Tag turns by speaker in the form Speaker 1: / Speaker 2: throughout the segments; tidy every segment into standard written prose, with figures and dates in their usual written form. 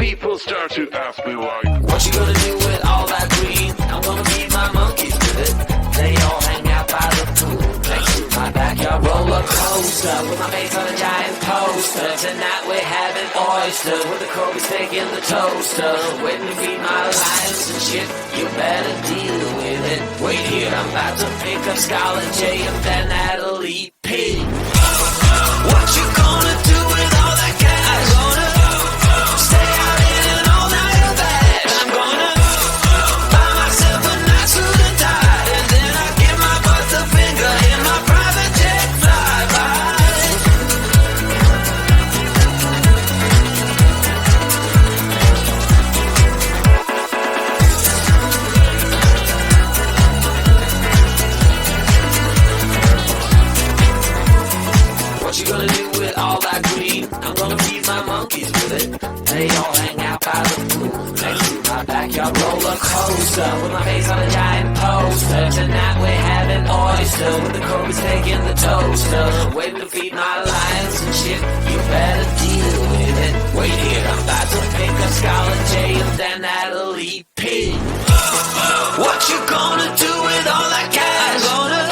Speaker 1: People start to ask me like,
Speaker 2: what you gonna do with all that green? I'm gonna feed my monkeys with it. They all hang out by the pool next to my backyard roller coaster with my mates on a giant poster. Tonight we're having oysters with the Kobe steak in the toaster. Waiting to feed my lions and shit. You better deal with it. Wait here, I'm about to pick up Scarlett J and then Natalie P. What you gonna do with all that cash? Gonna stay out in an all-nighter bag. I'm gonna buy myself a nice suit and tie, and then I give my butt the finger in my private jet flyby. What you gonna do with all that green? I'm gonna feed my monkeys with it. They all hang out by the pool next to my backyard roller coaster with my face on a giant poster. Tonight we're having oysters with the Kobe steak in the toaster. Waiting to feed my lions and shit. You better deal with it. Wait here, I'm about to pick up Scarlett J and then Natalie P. What you gonna do with all that cash? Gonna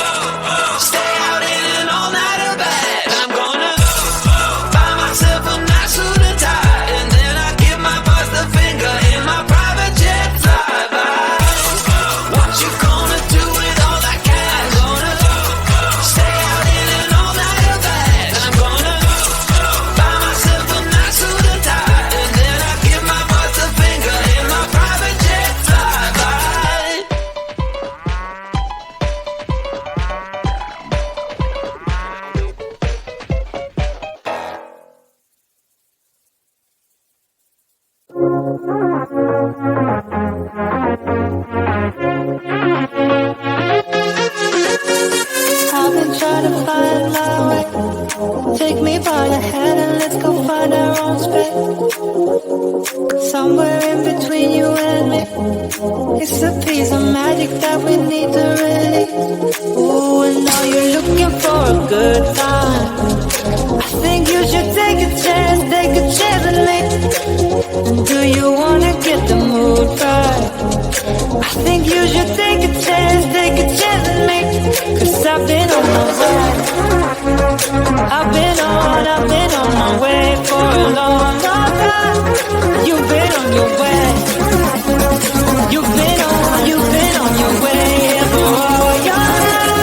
Speaker 2: stay out in an all-nighter bag. I'm gonna buy myself a nice suit and tie, and then I give my boss the finger in my private jet flyby. What you gonna do with all that cash? Gonna stay out in an all-nighter bag. I'm gonna buy myself a nice suit and tie, and then I give my boss the finger in my private jet flyby.
Speaker 3: I've been trying to find my way. Take me by the hand and let's go find our own space. Somewhere in between you and me. It's a piece of magic that we need to release. Ooh, and now you're looking for a good time. I think you should take a chance with me. And do you wanna get the mood right? I think you should take a chance with me. 'Cause I've been on my way. I've been on my way for a long, long time. You've been on your way. You've been on your way for all your life.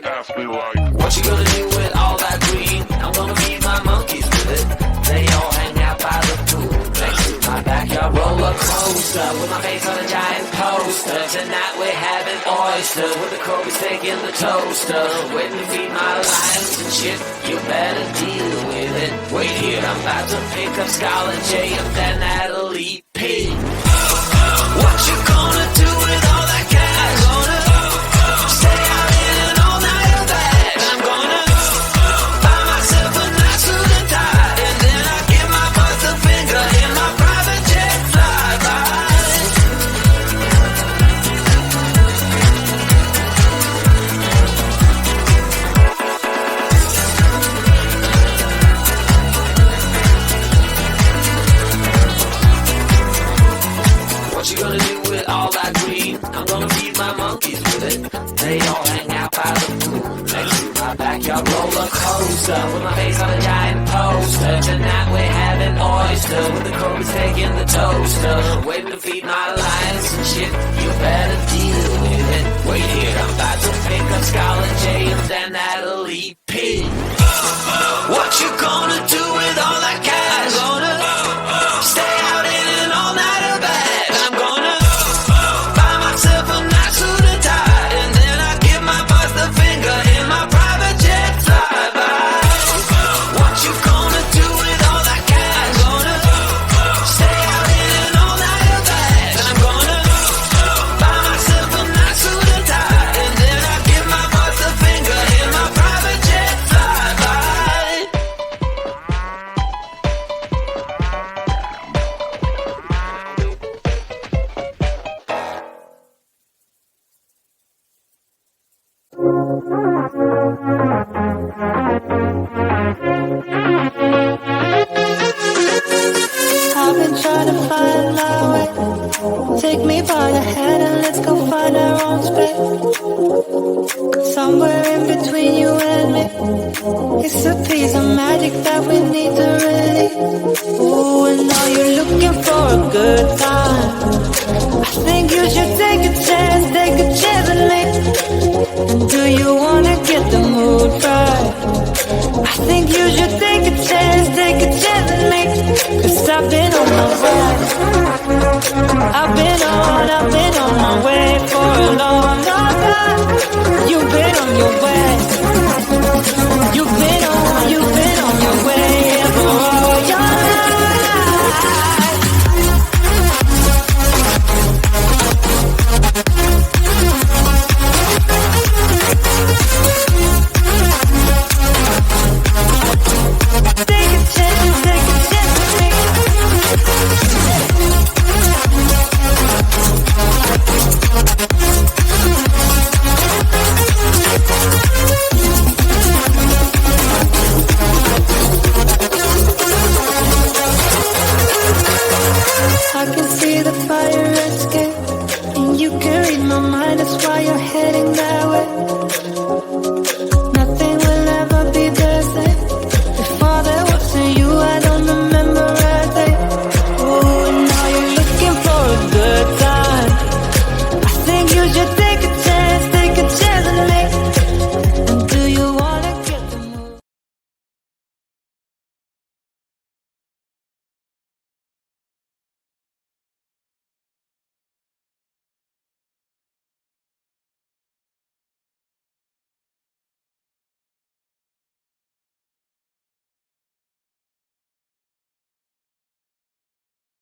Speaker 1: ask me like,
Speaker 2: what you gonna do with all that green? I'm gonna feed my monkeys with it. They all hang out by the pool next to my backyard roller coaster with my face on a giant poster. Tonight we're having oysters with the Kobe's taking the toaster. Waiting to feed my lions and shit. You better deal with it. Wait here, I'm about to pick up Scarlett J and then Natalie P. What you gonna do with all that cash? Gonna stay out in an all-nighter bag. I'm gonna buy myself a nice suit and tie, and then I give my boss a finger in my private jet flyby. What you gonna do with all that green? I'm gonna feed my monkeys with it. They all hang out by the pool next to my backyard roller coaster with my face on a giant poster. Tonight we're having oysters with the Kobe's taking the toaster. Waiting to feed my lions and shit. You better deal with it. Wait here, I'm about to pick up Scarlett J and then Natalie P. What you gonna do with all that cash? Gonna stay out in an all-nighter bag. I'm gonna buy myself a nice suit and tie, and then I give my boss the finger in my private jet flyby. What you gonna do with all that cash? Gonna stay out in an all-nighter bag. I'm gonna buy myself a nice suit and tie, and then I give my boss the finger in my private jet flyby.
Speaker 3: I've been trying to find my way. Take me by the hand and let's go find our own space. Somewhere in between you and me, it's a piece of magic that we need to release. Ooh, and now you're looking for a good time. I think you should take a chance and leave. And do you wanna get the mood right? I think you should take a chance and leave. 'Cause I've been on my ride. I've been on my way for a long, long time. You've been on your way.